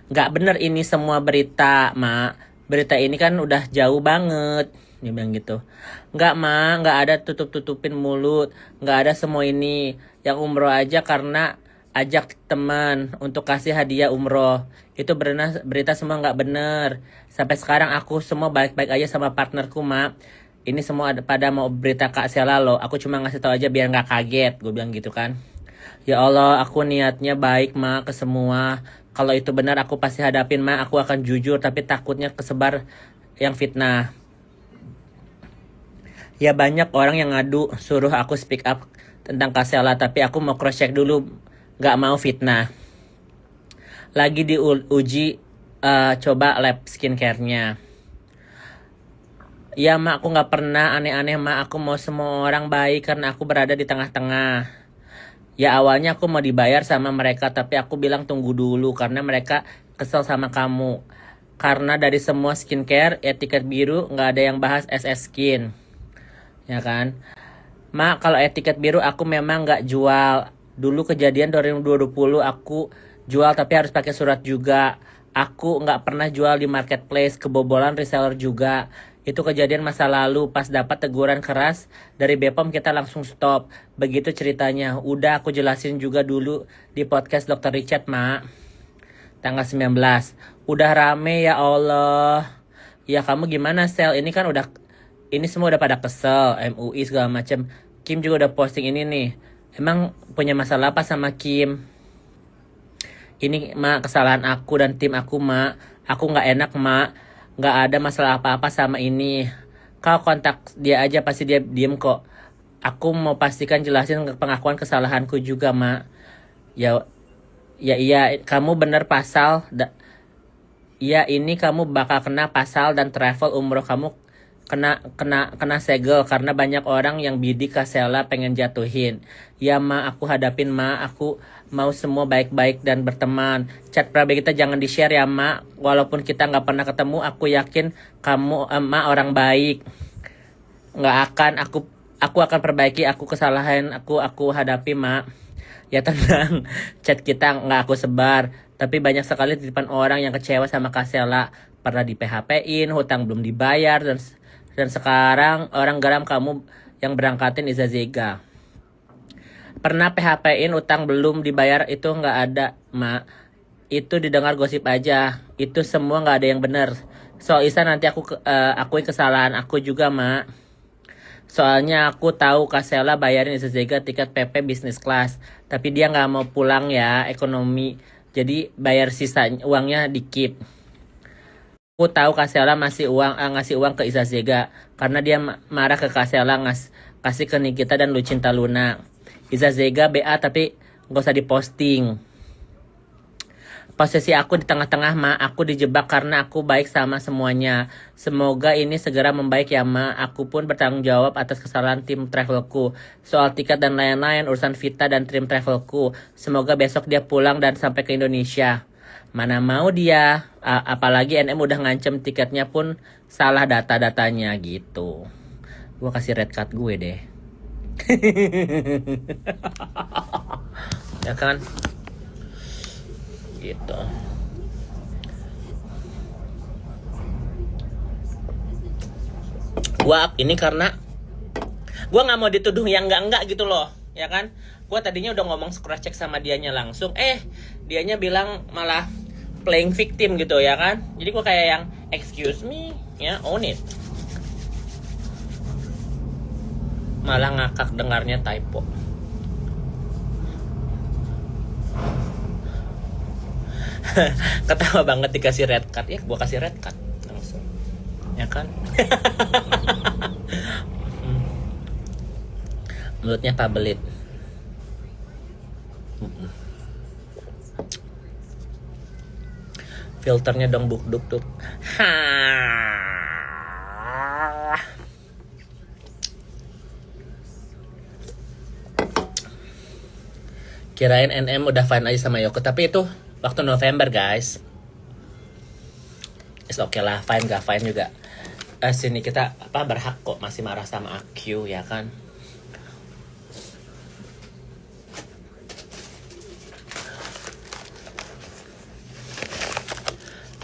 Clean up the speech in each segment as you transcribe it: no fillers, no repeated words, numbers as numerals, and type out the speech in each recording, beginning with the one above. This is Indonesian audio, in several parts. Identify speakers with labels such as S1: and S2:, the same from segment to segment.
S1: Nggak bener ini semua berita, Mak. Berita ini kan udah jauh banget. Dia bilang gitu. Nggak, Mak. Nggak ada tutup-tutupin mulut. Nggak ada semua ini. Yang umroh aja karena ajak teman untuk kasih hadiah umroh. Itu berita semua nggak bener. Sampai sekarang aku semua baik-baik aja sama partnerku, Mak. Ini semua pada mau berita Kak Sela loh. Aku cuma ngasih tahu aja biar nggak kaget. Gue bilang gitu kan. Ya Allah, aku niatnya baik, Ma, ke semua. Kalau itu benar, aku pasti hadapin, Ma. Aku akan jujur, tapi takutnya kesebar yang fitnah. Ya banyak orang yang ngadu, suruh aku speak up tentang Kasela, tapi aku mau cross check dulu, gak mau fitnah. Lagi diuji, coba lab skincare-nya. Ya, Ma, aku gak pernah aneh-aneh, Ma. Aku mau semua orang baik karena aku berada di tengah-tengah. Ya awalnya aku mau dibayar sama mereka, tapi aku bilang tunggu dulu karena mereka kesel sama kamu. Karena dari semua skincare, etiket biru nggak ada yang bahas SS Skin. Ya kan? Mak, kalau etiket biru aku memang nggak jual. Dulu kejadian 2020 aku jual tapi harus pakai surat juga. Aku nggak pernah jual di marketplace, kebobolan reseller juga. Itu kejadian masa lalu, pas dapat teguran keras dari Bepom kita langsung stop. Begitu ceritanya. Udah aku jelasin juga dulu di podcast Dr. Richard, Mak. Tanggal 19. Udah rame ya Allah. Ya kamu gimana, Sel? Ini semua udah pada kesel, MUI segala macam. Kim juga udah posting ini nih. Emang punya masalah apa sama Kim? Ini, Mak, kesalahan aku dan tim aku, Mak. Aku nggak enak, Mak. Nggak ada masalah apa-apa sama ini. Kau kontak dia aja, pasti dia diem kok. Aku mau pastikan jelasin pengakuan kesalahanku juga, Mak. Ya, iya, kamu bener pasal. Iya, ini kamu bakal kena pasal dan travel umroh kamu kena segel karena banyak orang yang bidik Kasela pengen jatuhin. Ya, Ma, aku hadapin, Ma. Aku mau semua baik-baik dan berteman. Chat pribadi kita jangan di-share ya, Ma. Walaupun kita nggak pernah ketemu, aku yakin kamu, Ma, orang baik. Nggak akan, aku akan perbaiki kesalahan aku hadapi, Ma. Ya tenang, chat kita nggak aku sebar. Tapi banyak sekali titipan orang yang kecewa sama Kasela. Pernah di PHP-in, hutang belum dibayar, dan sekarang orang garam kamu yang berangkatin Iza Zega. Pernah PHP-in utang belum dibayar itu nggak ada, Mak. Itu didengar gosip aja. Itu semua nggak ada yang benar. Soal Isa nanti aku akui kesalahan aku juga, Mak. Soalnya aku tahu Kasela bayarin Iza Zega tiket PP bisnis kelas. Tapi dia nggak mau pulang ya, ekonomi. Jadi bayar sisanya uangnya dikit. Aku tahu Kasela ngasih uang ke Iza Zega karena dia marah ke Kasela kasih ke Nikita dan Lucinta Luna. Iza Zega BA tapi gak usah diposting. Posisi aku di tengah-tengah, Ma. Aku dijebak karena aku baik sama semuanya. Semoga ini segera membaik ya, Ma. Aku pun bertanggung jawab atas kesalahan tim travelku. Soal tiket dan lain-lain, urusan Vita dan tim travelku. Semoga besok dia pulang dan sampai ke Indonesia. Mana mau dia, apalagi NM udah ngancem tiketnya pun salah data-datanya gitu. Gue kasih red card gue deh. Ya kan? Gitu. Gua ini karena gua nggak mau dituduh yang enggak gitu loh, ya kan? Gua tadinya udah ngomong scratch check sama dianya langsung, dianya bilang malah playing victim gitu, ya kan? Jadi gua kayak yang excuse me, ya own it. Malah ngakak dengarnya typo. Ketawa banget dikasih red card. Ya gua kasih red card langsung, ya kan? Mulutnya pabelit. Filternya dong buk-duk tuh. Kirain NM udah fine aja sama Yoko, tapi itu waktu November, guys. It's okay lah, fine gak fine juga. Sini kita berhak kok masih marah sama AQ, ya kan?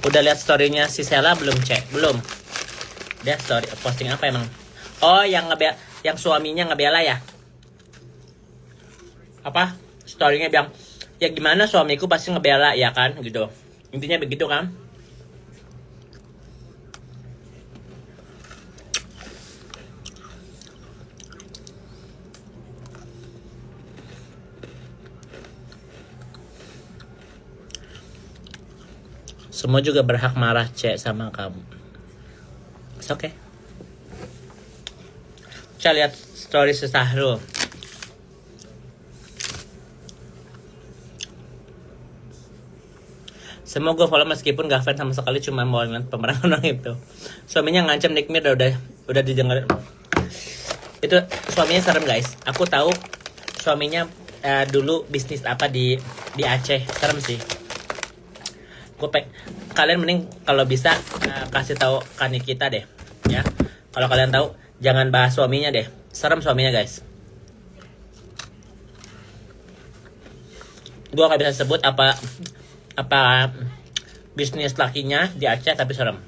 S1: Udah lihat storynya si Sela belum, Cek? Belum. Dia story posting apa emang? Oh, yang suaminya ngebela ya? Apa? Storynya bilang, ya gimana suamiku pasti ngebela ya kan, gitu. Intinya begitu kan? Semua juga berhak marah, Cek, sama kamu. It's okay. Cek, lihat story si Sahrul. Semua gue follow meskipun gak fan sama sekali, cuma mau ngeliat pemeran orang itu. Suaminya ngancam Nick Mir udah didengar. Itu suaminya serem, guys. Aku tahu suaminya dulu bisnis apa di Aceh. Serem sih. Kalian mending kalau bisa kasih tahu Kani kita deh, ya. Kalau kalian tahu, jangan bahas suaminya deh. Serem suaminya, guys. Gue gak bisa sebut apa bisnis lakinya di Aceh, tapi serem.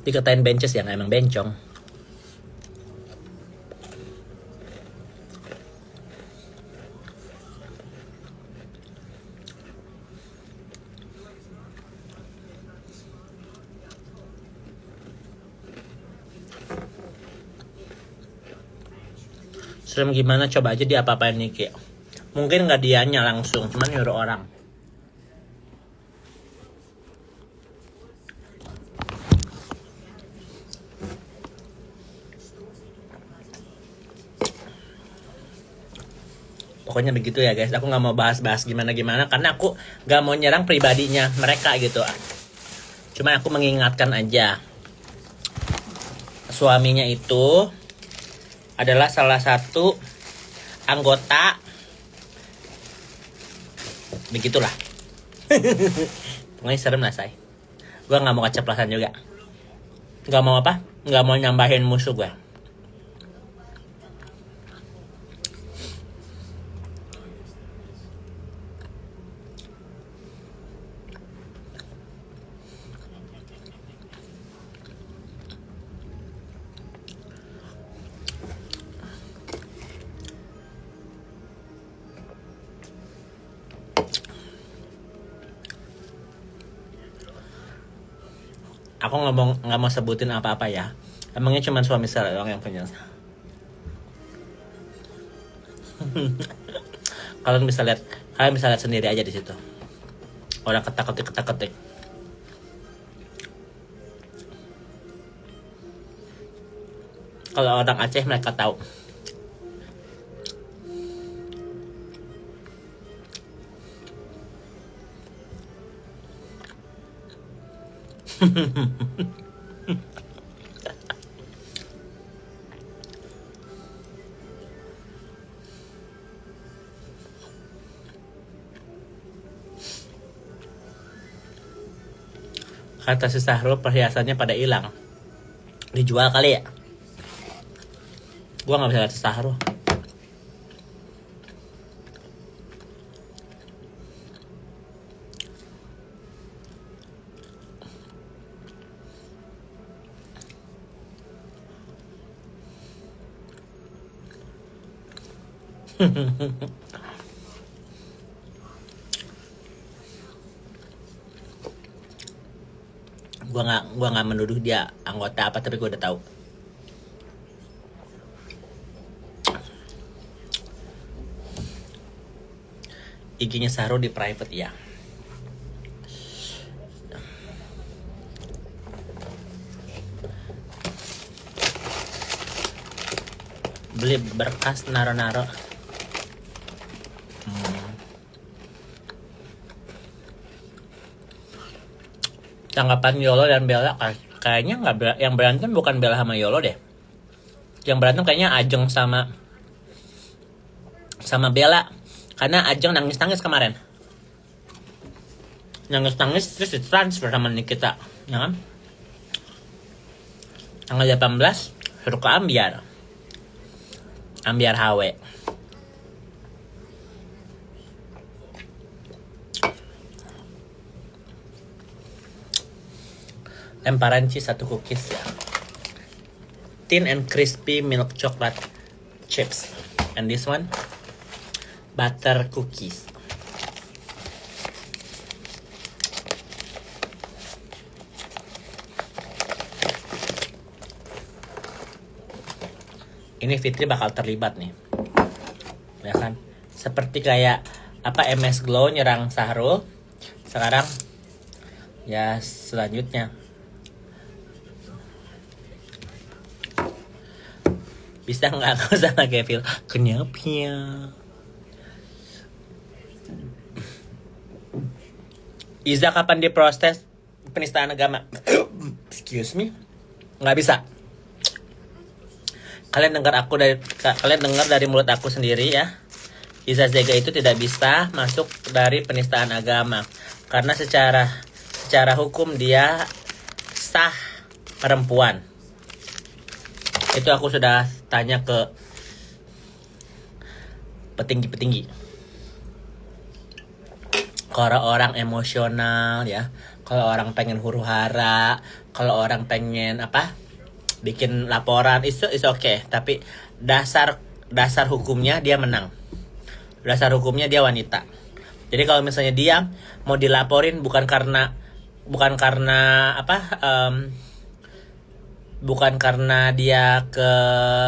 S1: Dikatain benches yang emang bencong. Serem gimana, coba aja dia apa-apain Niki. Mungkin nggak dianya langsung, cuman nyuruh orang. Pokoknya begitu ya guys. Aku nggak mau bahas-bahas gimana-gimana karena aku nggak mau nyerang pribadinya mereka gitu. Cuman aku mengingatkan aja. Suaminya itu adalah salah satu anggota. Begitulah. Pokoknya serem lah, say. Gue gak mau keceplosan juga. Gak mau apa? Gak mau nyambahin musuh gue. Aku nggak mau sebutin apa-apa ya. Emangnya cuma suami saya doang yang punya. Kalian bisa lihat sendiri aja di situ. Orang ketak-ketik. Kalau orang Aceh mereka tahu. Kata si Sahrul perhiasannya pada hilang. Dijual kali ya. Gua nggak bisa lihat si Sahrul. Gua nggak menuduh dia anggota apa, tapi gua udah tahu. IG-nya Sahrul di private ya. Beli berkas naro-naro. Tanggapan Yolo dan Bella kayaknya nggak, yang berantem bukan Bella sama Yolo deh. Yang berantem kayaknya Ajeng sama Bella, karena Ajeng nangis kemarin. Nangis terus ditransfer sama Nikita, ya kan? Tanggal 18 suruh ke Ambiar HW. lemparan cheese 1 cookies ya. Thin and crispy milk chocolate chips. And this one butter cookies. Ini Fitri bakal terlibat nih, ya kan? Seperti kayak apa MS Glow nyerang Sahrul. Sekarang ya selanjutnya bisa nggak kau sama Gevil? Kenapa ya? Iza kapan diproses penistaan agama? Excuse me, nggak bisa. Kalian dengar dari mulut aku sendiri ya. Iza Zega itu tidak bisa masuk dari penistaan agama karena secara hukum dia sah perempuan. Itu aku sudah tanya ke petinggi-petinggi. Kalau orang emosional ya, kalau orang pengen huru-hara, kalau orang pengen bikin laporan itu okay, tapi dasar hukumnya dia menang. Dasar hukumnya dia wanita. Jadi kalau misalnya dia mau dilaporin bukan karena dia ke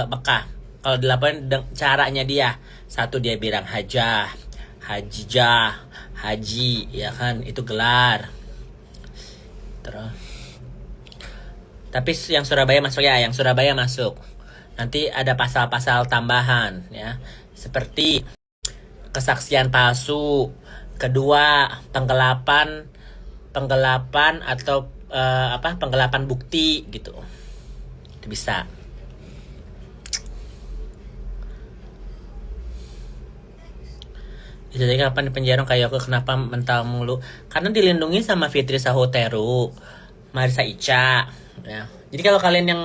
S1: Mekah. Kalau dilaporin caranya dia, satu dia bilang hajah, hajijah, haji, ya kan, itu gelar. Terus tapi yang Surabaya masuk ya, yang Surabaya masuk. Nanti ada pasal-pasal tambahan ya. Seperti kesaksian palsu, kedua penggelapan atau penggelapan bukti gitu. Itu bisa. Jadi kapan di penjara kayak aku kenapa mental mulu? Karena dilindungi sama Fitri Sahuteru, Marisa Ica. Ya. Jadi kalau kalian yang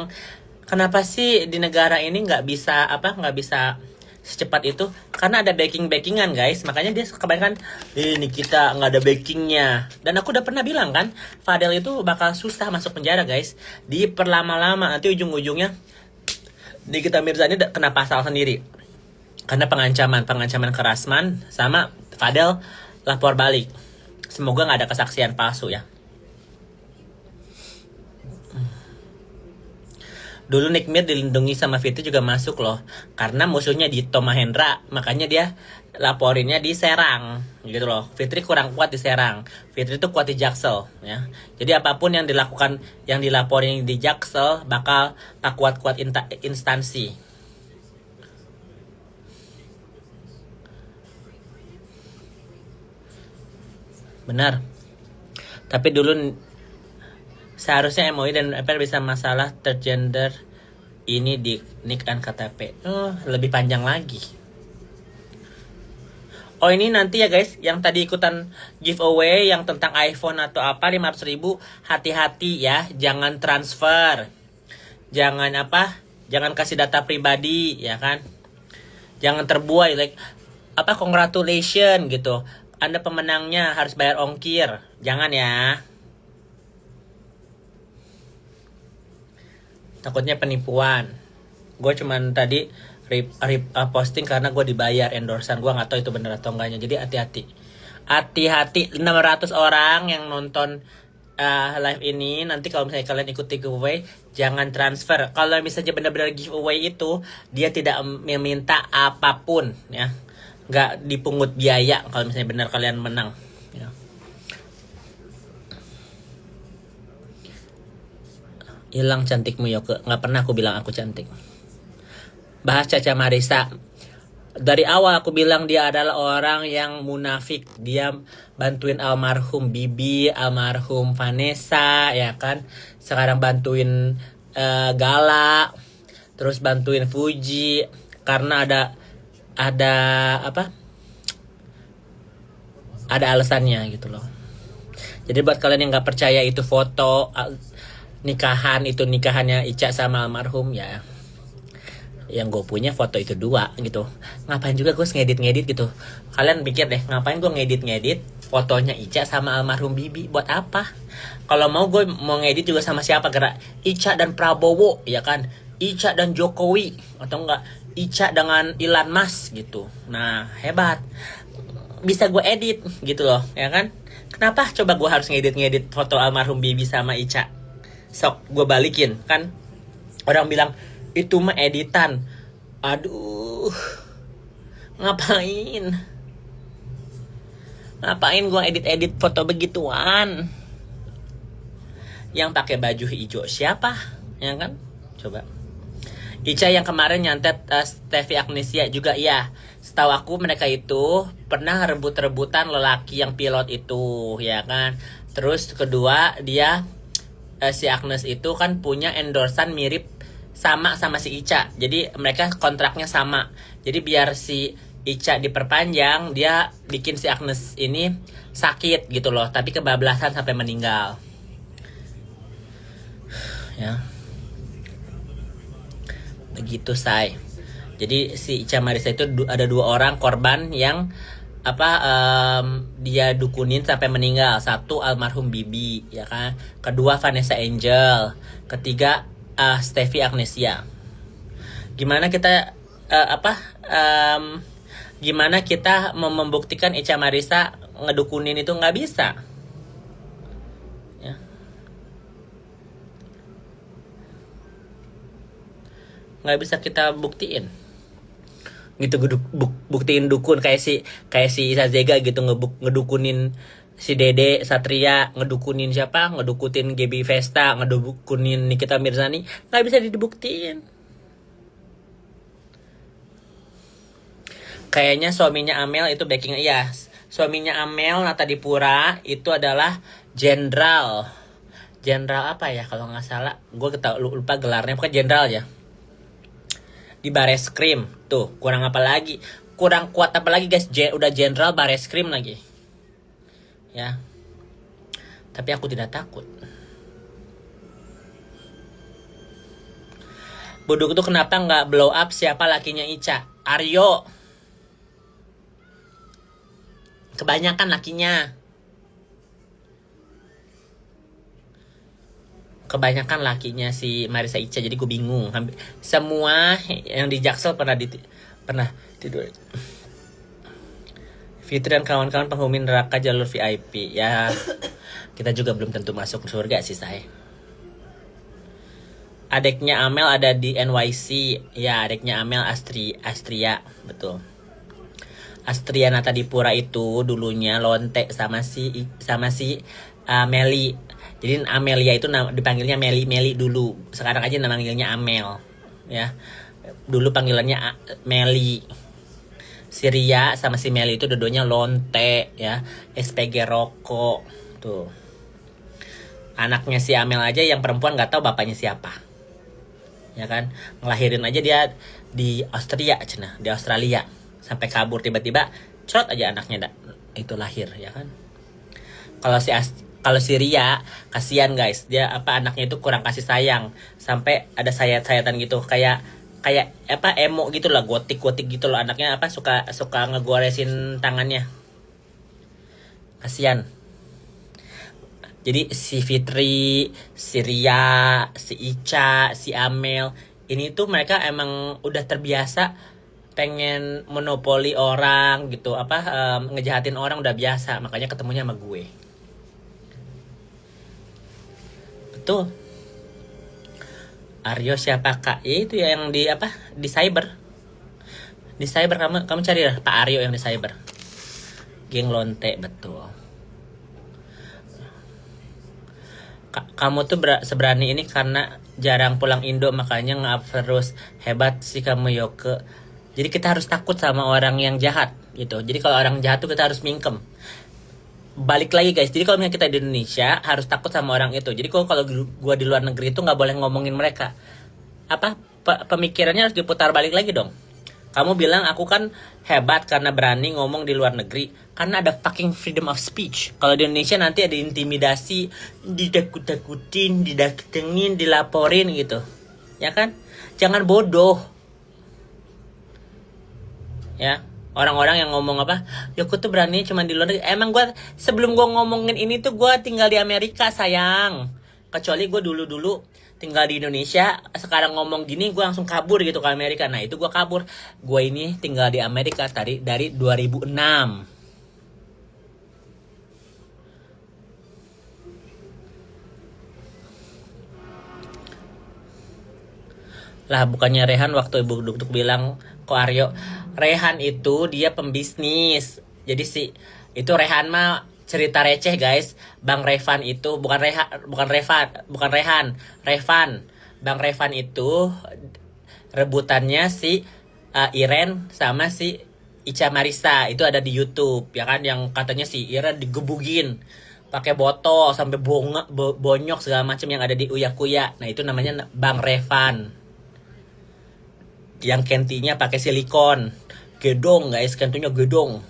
S1: kenapa sih di negara ini nggak bisa secepat itu? Karena ada backingan guys, makanya dia kebanyakan ini kita nggak ada backingnya. Dan aku udah pernah bilang kan, Fadel itu bakal susah masuk penjara guys, diperlama-lama nanti ujung-ujungnya Nikita Mirzani kena pasal sendiri karena pengancaman kerasman sama Fadel lapor balik. Semoga nggak ada kesaksian palsu ya. Dulu Nick Mir dilindungi sama Fitri juga masuk loh. Karena musuhnya Dito Mahendra. Makanya dia laporinnya di Serang. Gitu loh. Fitri kurang kuat di Serang. Fitri tuh kuat di Jaksel. Ya. Jadi apapun yang dilaporin di Jaksel bakal tak kuat-kuat instansi. Benar. Tapi dulu seharusnya MUI dan MPR bisa masalah tergender ini di NIK dan KTP. Lebih panjang lagi. Oh ini nanti ya guys, yang tadi ikutan giveaway yang tentang iPhone atau 500.000, hati-hati ya, jangan transfer. Jangan kasih data pribadi ya kan. Jangan terbuai congratulations gitu. Anda pemenangnya harus bayar ongkir. Jangan ya. Takutnya penipuan. Gue cuman tadi posting karena gue dibayar endorsan. Gue gak tahu itu bener atau enggaknya. Jadi hati-hati 600 orang yang nonton live ini. Nanti kalau misalnya kalian ikuti giveaway, jangan transfer. Kalau misalnya benar-benar giveaway itu, dia tidak meminta apapun ya, gak dipungut biaya kalau misalnya benar kalian menang ya. Hilang cantikmu Yoke. Gak pernah aku bilang aku cantik. Bahas Caca Marisa. Dari awal aku bilang dia adalah orang yang munafik. Dia bantuin almarhum Bibi, almarhum Vanessa, ya kan. Sekarang bantuin Gala, terus bantuin Fuji. Karena ada alasannya gitu loh. Jadi buat kalian yang gak percaya itu foto nikahannya Ica sama almarhum ya, yang gue punya foto itu 2 gitu. Ngapain juga gue ngedit gitu. Kalian pikir deh, ngapain gue ngedit fotonya Ica sama almarhum Bibi. Buat apa? Kalau mau gue mau ngedit juga sama siapa, gerak Ica dan Prabowo, ya kan, Ica dan Jokowi, atau enggak Ica dengan Elon Musk gitu. Nah hebat, bisa gue edit gitu loh, ya kan. Kenapa coba gue harus ngedit foto almarhum Bibi sama Ica? Sok gue balikin kan. Orang bilang itu mah editan. Aduh, ngapain gue edit foto begituan? Yang pakai baju hijau siapa, ya kan? Coba Ica yang kemarin nyantet Steffi Agnesia juga, iya. Setahu aku mereka itu pernah rebut-rebutan lelaki yang pilot itu, ya kan. Terus kedua dia si Agnes itu kan punya endorsan mirip sama si Ica. Jadi mereka kontraknya sama. Jadi biar si Ica diperpanjang, dia bikin si Agnes ini sakit gitu loh, tapi kebablasan sampai meninggal. Ya. Begitu, say. Jadi si Ica Marisa itu ada 2 orang korban yang dia dukunin sampai meninggal. Satu almarhum Bibi, ya kan. Kedua Vanessa Angel. Ketiga Steffi Agnesia. Gimana kita gimana kita mau membuktikan Ica Marisa ngedukunin itu? Nggak bisa. Ya. Nggak bisa kita buktiin. Gitu buktiin dukun kayak si Zazega gitu, ngedukunin si Dede Satria, ngedukunin siapa, ngedukutin Gaby Vesta, ngedukunin Nikita Mirzani. Nggak bisa dibuktiin. Kayaknya suaminya Amel itu backing. Iya, suaminya Amel Nata Dipura itu adalah jenderal apa ya kalau nggak salah, gue lupa gelarnya, pokoknya jenderal ya di Bareskrim. Tuh kurang apa lagi, kurang kuat apa lagi guys, udah jenderal Bareskrim lagi ya. Tapi aku tidak takut. Buduk tuh kenapa nggak blow up siapa lakinya Ica? Aryo. Kebanyakan lakinya. Kebanyakan lakinya si Marisa Ica, jadi gue bingung. Semua yang di Jaksel pernah tidur. Fitri dan kawan-kawan penghuni neraka jalur VIP. Ya, kita juga belum tentu masuk surga sih, saya. Adiknya Amel ada di NYC. Ya, adiknya Amel Astria, betul. Astria Nata Dipura itu dulunya lonte sama si Meli. Jadi Amelia itu dipanggilnya Meli dulu. Sekarang aja manggilnya Amel, ya. Dulu panggilannya Meli. Si Ria sama si Meli itu dua-duanya lonte, ya. SPG rokok tuh. Anaknya si Amel aja yang perempuan nggak tahu bapaknya siapa, ya kan. Ngelahirin aja dia di Australia, sampai kabur, tiba-tiba cerot aja anaknya itu lahir, ya kan. Kalau si Ria kasihan guys, dia anaknya itu kurang kasih sayang, sampai ada sayatan gitu, kayak emo gitu lah, gotik gitu loh anaknya, suka ngegoresin tangannya, kasihan. Jadi si Fitri, si Ria, si Ica, si Amel ini tuh mereka emang udah terbiasa pengen monopoli orang gitu, ngejahatin orang udah biasa, makanya ketemunya sama gue. Betul. Aryo siapa kak? Ya itu ya yang di cyber. Di cyber kamu cari lah Pak Aryo yang di cyber. Geng lonte, betul. Kamu tuh seberani ini karena jarang pulang Indo, makanya nge-up terus. Hebat sih kamu, Yoke. Jadi kita harus takut sama orang yang jahat gitu. Jadi kalau orang jahat tuh kita harus mingkem. Balik lagi guys, jadi kalau misalnya kita di Indonesia harus takut sama orang itu. Jadi kalau gue di luar negeri itu nggak boleh ngomongin mereka. Pemikirannya harus diputar balik lagi dong. Kamu bilang aku kan hebat karena berani ngomong di luar negeri, karena ada fucking freedom of speech. Kalau di Indonesia nanti ada intimidasi, ditakut-takutin, didatengin, dilaporin gitu, ya kan? Jangan bodoh. Ya, Orang-orang yang ngomong apa, ya aku tuh berani cuma di luar negeri. Emang gue sebelum gue ngomongin ini tuh gue tinggal di Amerika sayang. Kecuali gue dulu-dulu tinggal di Indonesia, sekarang ngomong gini gue langsung kabur gitu ke Amerika. Nah itu gue kabur. Gue ini tinggal di Amerika dari 2006. Lah bukannya Rehan waktu Ibu Duk bilang kok Aryo, Rehan itu dia pembisnis. Jadi itu Rehan mah cerita receh guys. Bang Revan itu bukan Revan. Bang Revan itu rebutannya si Iren sama si Ica Marisa. Itu ada di YouTube ya kan, yang katanya si Iren digebugin pakai botol sampai bonyok segala macam yang ada di Uya Kuya. Nah itu namanya Bang Revan, yang kentinya pakai silikon. Gedong guys, kentunya gedong.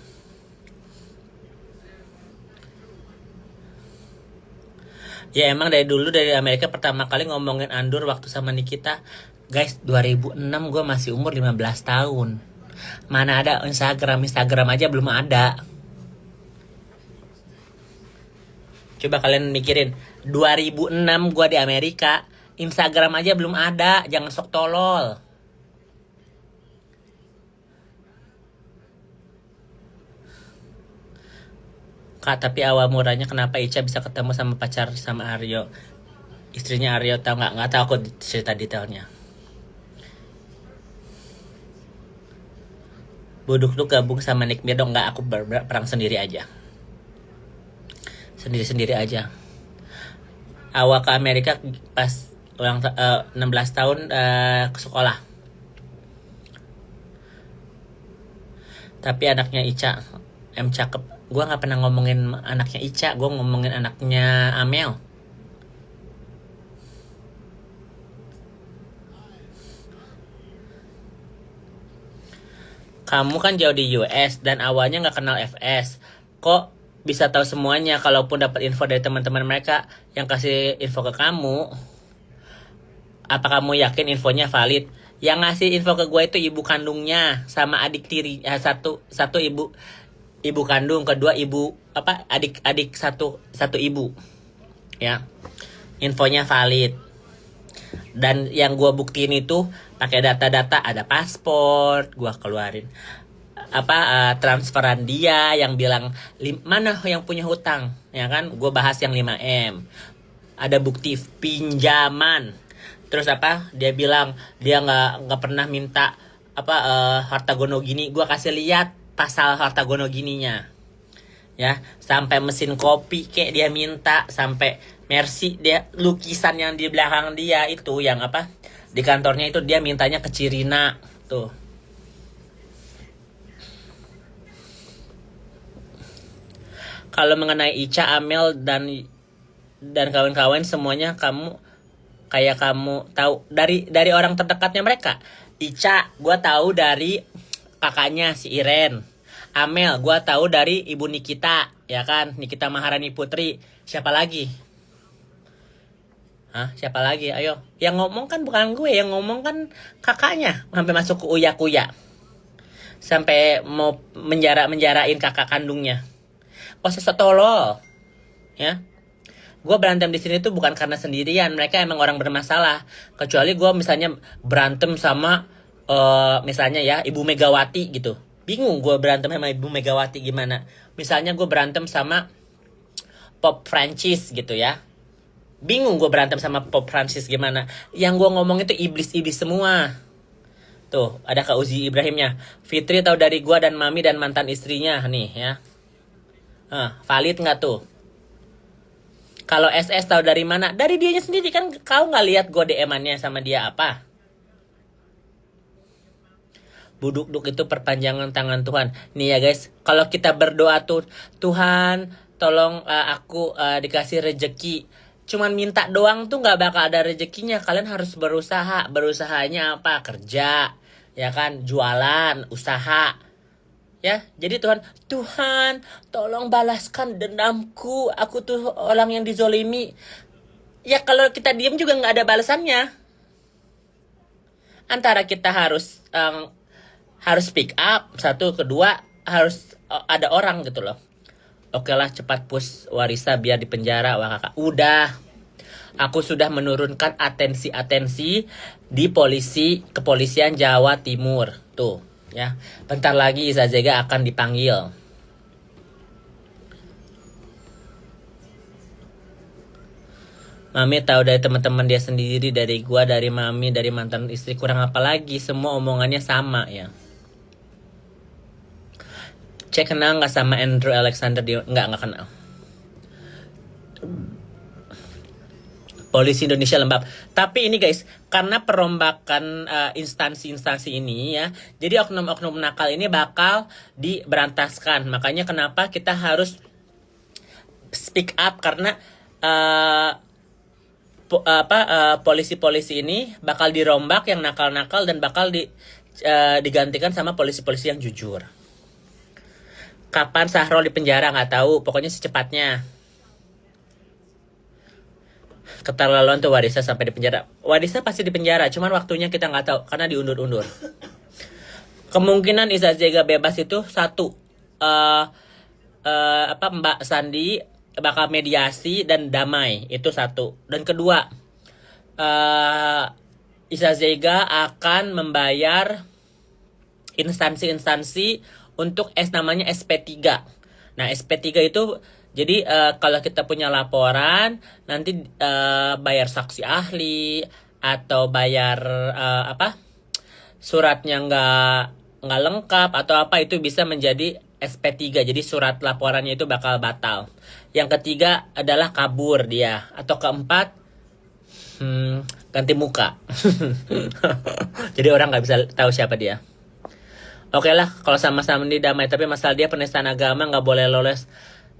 S1: Ya emang dari dulu dari Amerika pertama kali ngomongin Andur waktu sama Nikita. Guys, 2006 gue masih umur 15 tahun. Mana ada Instagram aja belum ada. Coba kalian mikirin, 2006 gue di Amerika, Instagram aja belum ada, jangan sok tolol. Kak, tapi awal muranya kenapa Ica bisa ketemu sama pacar sama Aryo? Istrinya Aryo tahu nggak? Nggak tahu aku cerita detailnya. Buduk lu gabung sama Nick Mirdo, nggak, aku perang sendiri aja. Sendiri aja. Awal ke Amerika pas ulang 16 tahun ke sekolah. Tapi anaknya Ica cakep. Gue gak pernah ngomongin anaknya Ica, gue ngomongin anaknya Amel. Kamu kan jauh di US dan awalnya gak kenal FS. Kok bisa tahu semuanya? Kalaupun dapat info dari teman-teman mereka yang kasih info ke kamu, apa kamu yakin infonya valid? Yang ngasih info ke gue itu ibu kandungnya sama adik tiri, satu ibu kandung, kedua adik satu ibu, ya. Infonya valid. Dan yang gue buktiin itu pakai data-data, ada paspor gue keluarin, transferan dia yang bilang mana yang punya hutang, ya kan, gue bahas yang 5M, ada bukti pinjaman. Terus dia bilang dia nggak pernah minta harta gono gini, gue kasih lihat pasal harta gono gininya, ya. Sampai mesin kopi kayak dia minta, sampai Mercy, dia lukisan yang di belakang dia itu yang di kantornya itu dia mintanya ke Cirina tuh. Kalau mengenai Ica, Amel dan kawan-kawan semuanya kamu tahu dari orang terdekatnya mereka. Ica gue tahu dari kakaknya si Iren. Amel gue tahu dari ibu Nikita, ya kan, Nikita Maharani Putri. Siapa lagi? Siapa lagi? Ayo, yang ngomong kan bukan gue, yang ngomong kan kakaknya, sampai masuk ke Uya Kuya, sampai mau menjarain kakak kandungnya. Oh sesotolo, ya. Gue berantem di sini tuh bukan karena sendirian, mereka emang orang bermasalah. Kecuali gue misalnya berantem sama misalnya ya Ibu Megawati gitu, bingung gue berantem sama Ibu Megawati gimana. Misalnya gue berantem sama Pop Francis gitu ya, bingung gue berantem sama Pop Francis gimana. Yang gue ngomong itu iblis-iblis semua. Tuh ada Kak Uzi Ibrahimnya. Fitri tahu dari gue dan Mami dan mantan istrinya nih ya. Valid nggak tuh? Kalau SS tahu dari mana? Dari dianya sendiri kan. Kau nggak lihat gue DM-annya sama dia apa? Buduk-duk itu perpanjangan tangan Tuhan. Nih ya guys, kalau kita berdoa tuh, Tuhan tolong aku dikasih rejeki, cuman minta doang tuh nggak bakal ada rezekinya. Kalian harus berusaha. Berusahanya apa? Kerja, ya kan, jualan, usaha, ya. Jadi Tuhan tolong balaskan dendamku, aku tuh orang yang dizolimi. Ya kalau kita diem juga nggak ada balasannya. Antara kita harus harus speak up. Satu, kedua harus ada orang gitu loh. Oke lah, cepat push Warisa biar di penjara. Wah kakak, udah. Aku sudah menurunkan atensi di kepolisian Jawa Timur. Tuh, ya. Bentar lagi Iza Zega akan dipanggil. Mami tahu dari teman-teman dia sendiri, dari gua, dari mami, dari mantan istri, kurang apa lagi, semua omongannya sama ya. Cek kenal nggak sama Andrew Alexander? Nggak kenal. Polisi Indonesia lembab. Tapi ini guys, karena perombakan instansi-instansi ini ya, jadi oknum-oknum nakal ini bakal diberantaskan. Makanya kenapa kita harus speak up, karena polisi-polisi ini bakal dirombak yang nakal-nakal dan bakal digantikan sama polisi-polisi yang jujur. Kapan Sahrul di penjara nggak tahu, pokoknya secepatnya. Keterlaluan tuh Warisa sampai di penjara. Warisa pasti di penjara, cuman waktunya kita nggak tahu karena diundur-undur. Kemungkinan Iza Zega bebas itu satu, Mbak Sandi bakal mediasi dan damai, itu satu. Dan kedua, Iza Zega akan membayar instansi-instansi untuk namanya SP3. Nah, SP3 itu jadi kalau kita punya laporan, nanti bayar saksi ahli atau bayar suratnya nggak lengkap atau apa, itu bisa menjadi SP3. Jadi surat laporannya itu bakal batal. Yang ketiga adalah kabur dia. Atau keempat, ganti muka. Jadi orang nggak bisa tahu siapa dia. Oke lah, kalau sama-sama ini damai. Tapi masalah dia penistaan agama, nggak boleh lolos.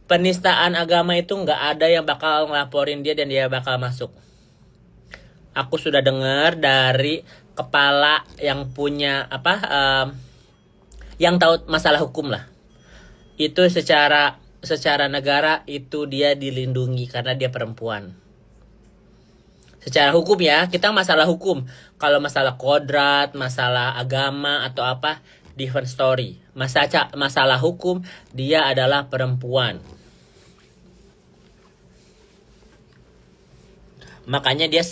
S1: Penistaan agama itu nggak ada yang bakal ngelaporin dia dan dia bakal masuk. Aku sudah dengar dari kepala yang punya yang tahu masalah hukum lah. Itu secara negara itu dia dilindungi karena dia perempuan. Secara hukum ya, kita masalah hukum. Kalau masalah kodrat, masalah agama atau apa, different story. Masalah hukum, dia adalah perempuan. Makanya dia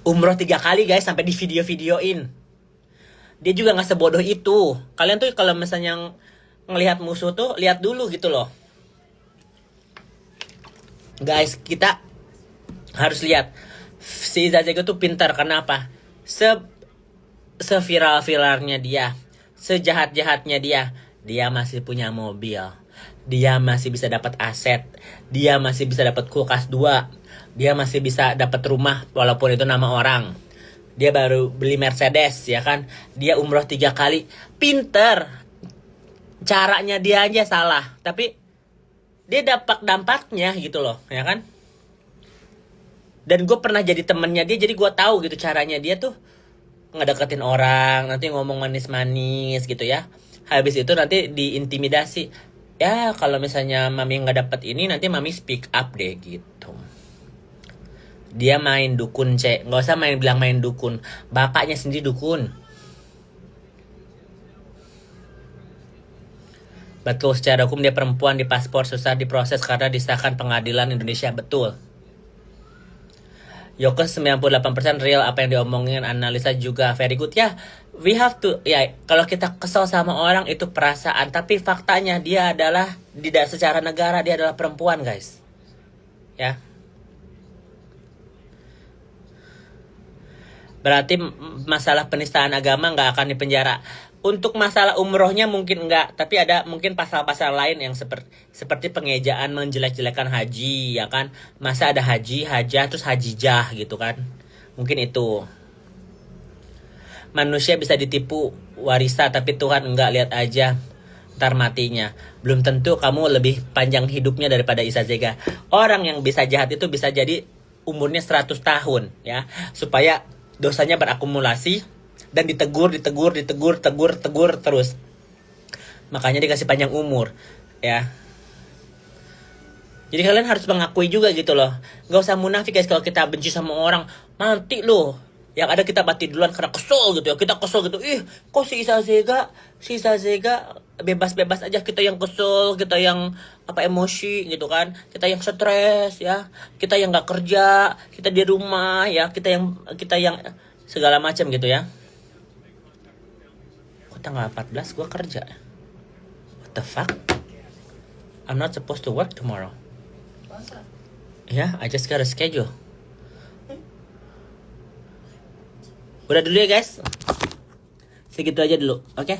S1: umroh 3 kali guys, sampai di video-videoin. Dia juga gak sebodoh itu. Kalian tuh kalau misalnya ngelihat musuh tuh, lihat dulu gitu loh. Guys, kita harus lihat. Si Iza Zega tuh pintar, kenapa? Seviral-viralnya dia, sejahat-jahatnya dia masih punya mobil. Dia masih bisa dapat aset. Dia masih bisa dapat kulkas 2. Dia masih bisa dapat rumah walaupun itu nama orang. Dia baru beli Mercedes, ya kan? Dia umroh 3 kali. Pinter. Caranya dia aja salah. Tapi dia dapat dampaknya gitu loh, ya kan? Dan gue pernah jadi temennya dia, jadi gue tahu gitu caranya dia tuh ngedeketin orang, nanti ngomong manis-manis gitu ya. Habis itu nanti diintimidasi. Ya kalau misalnya mami nggak dapet ini, nanti mami speak up deh gitu. Dia main dukun, nggak usah bilang main dukun, bapaknya sendiri dukun. Betul, secara hukum dia perempuan, di paspor susah diproses karena disahkan pengadilan Indonesia, betul. Yokes 98% real apa yang diomongin, analisa juga very good. Ya, we have to, ya kalau kita kesel sama orang itu perasaan, tapi faktanya dia adalah, secara negara dia adalah perempuan guys. Ya. Berarti masalah penistaan agama nggak akan dipenjara. Untuk masalah umrohnya mungkin enggak, tapi ada mungkin pasal-pasal lain yang seperti pengejaan, menjelek-jelekan haji, ya kan? Masa ada haji, hajah, terus hajijah gitu kan? Mungkin itu. Manusia bisa ditipu Warisa, tapi Tuhan enggak, lihat aja ntar matinya. Belum tentu kamu lebih panjang hidupnya daripada Iza Zega. Orang yang bisa jahat itu bisa jadi umurnya 100 tahun, ya. Supaya dosanya berakumulasi dan ditegur terus. Makanya dikasih panjang umur, ya. Jadi kalian harus mengakui juga gitu loh. Gak usah munafik guys kalau kita benci sama orang. Mati loh. Yang ada kita mati duluan karena kesel gitu ya. Kita kesel gitu. Ih, kok si Zazega bebas-bebas aja, kita yang kesel, kita yang emosi gitu kan. Kita yang stres ya. Kita yang nggak kerja, kita di rumah ya. Kita yang segala macam gitu ya. Kok tanggal 14 gua kerja? What the fuck? I'm not supposed to work tomorrow. Yeah, I just got a schedule. Udah dulu ya guys. Segitu aja dulu, oke?